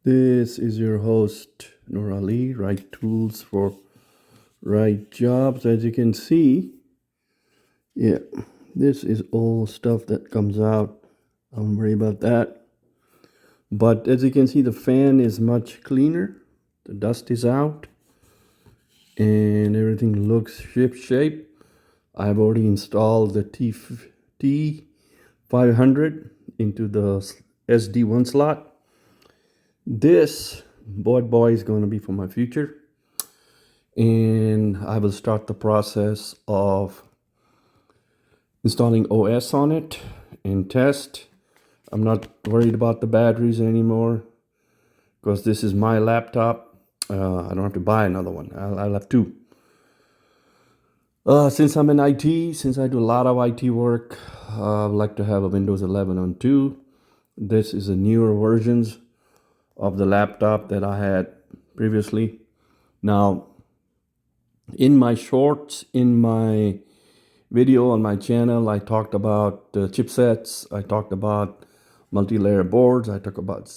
This is your host, Noor Ali, right tools for right jobs. As you can see, yeah, this is all stuff that comes out. I don't worry about that. But as you can see, the fan is much cleaner. The dust is out and everything looks ship shape. I've already installed the T500 into the SD1 slot. This boy is going to be for my future, and I will start the process of installing OS on it and test. I'm not worried about the batteries anymore because this is my laptop. I don't have to buy another one. I'll have two. Since I'm in IT, since I do a lot of IT work, I would like to have a Windows 11 on 2. This is a newer versions of the laptop that I had previously. Now, in my shorts, in my video on my channel, I talked about chipsets, I talked about multi-layer boards, I talked about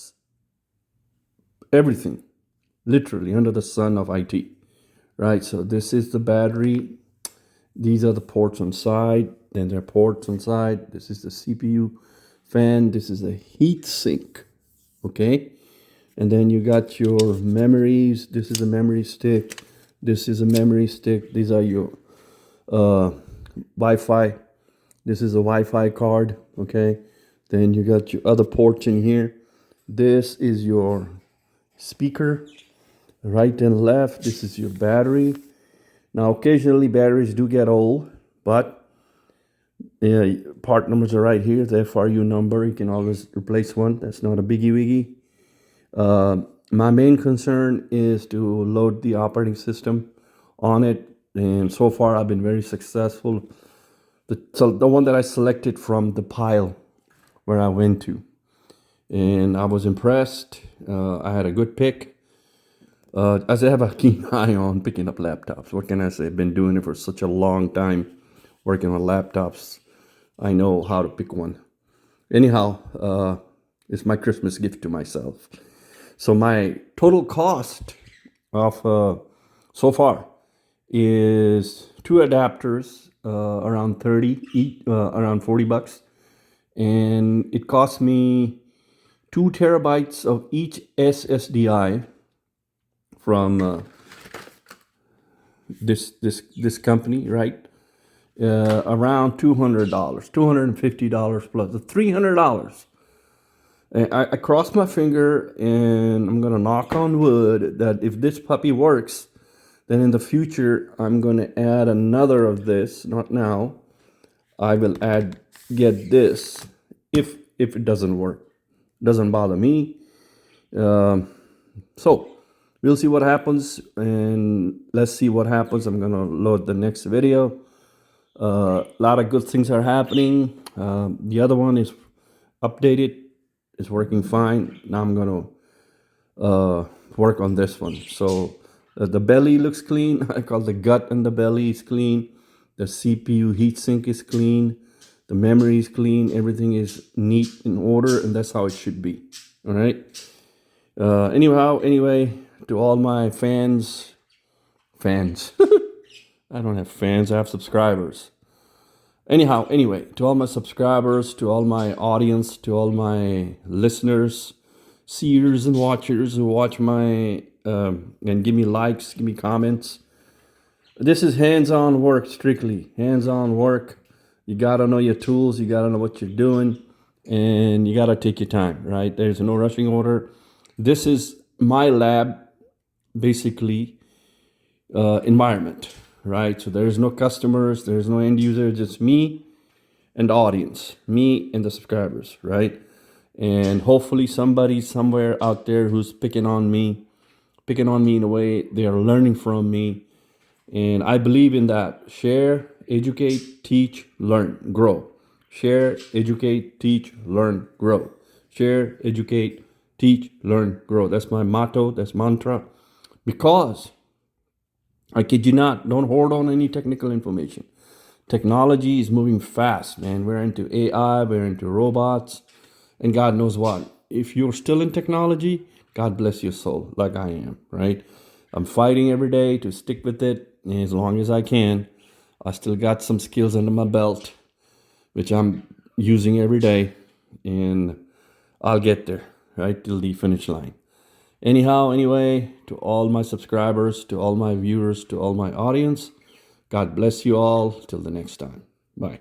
everything, literally under the sun of IT, right? So this is the battery. These are the ports on side, then there are ports on side. This is the CPU fan. This is a heat sink, okay? And then you got your memories. This is a memory stick. This is a memory stick. These are your Wi-Fi. This is a Wi-Fi card, okay? Then you got your other ports in here. This is your speaker, right and left. This is your battery. Now, occasionally batteries do get old, but part numbers are right here. The FRU number, you can always replace one. That's not a biggie wiggy. My main concern is to load the operating system on it, and so far I've been very successful. So the one that I selected from the pile where I went to, and I was impressed. I had a good pick. As I have a keen eye on picking up laptops. What can I say? I've been doing it for such a long time, working on laptops. I know how to pick one. Anyhow, it's my Christmas gift to myself. So my total cost of so far is two adapters, around 30 each, around $40, and it cost me 2 terabytes of each SSDI from this company, right? Around $200, $250 plus the $300. And I cross my finger, and I'm gonna knock on wood that if this puppy works, then in the future I'm gonna add another of this. Not now. I will get this if it doesn't work. Doesn't bother me. So we'll see what happens, and let's see what happens. I'm gonna load the next video. A lot of good things are happening. The other one is updated. It's working fine. Now I'm gonna work on this one. So the belly looks clean. I call the gut and the belly is clean. The CPU heatsink is clean. The memory is clean. Everything is neat in order, and that's how it should be. All right. Anyway, to all my fans, I don't have fans. I have subscribers. Anyway, to all my subscribers, to all my audience, to all my listeners, seers and watchers who watch my, and give me likes, give me comments. This is hands-on work, strictly hands-on work. You gotta know your tools, you gotta know what you're doing, and you gotta take your time, right? There's no rushing order. This is my lab, basically, environment. Right, so there's no customers, there's no end user, just me and the audience, me and the subscribers, right? And hopefully somebody somewhere out there who's picking on me in a way they are learning from me, and I believe in that. Share, educate, teach, learn, grow. Share, educate, teach, learn, grow. Share, educate, teach, learn, grow. That's my motto, that's mantra, because I kid you not, don't hoard on any technical information. Technology is moving fast, man. We're into AI, we're into robots, and God knows what. if you're still in technology, God bless your soul, like I am, right? I'm fighting every day to stick with it as long as I can. I still got some skills under my belt, which I'm using every day, and I'll get there, right, till the finish line. Anyhow, anyway, to all my subscribers, to all my viewers, to all my audience, God bless you all. Till the next time. Bye.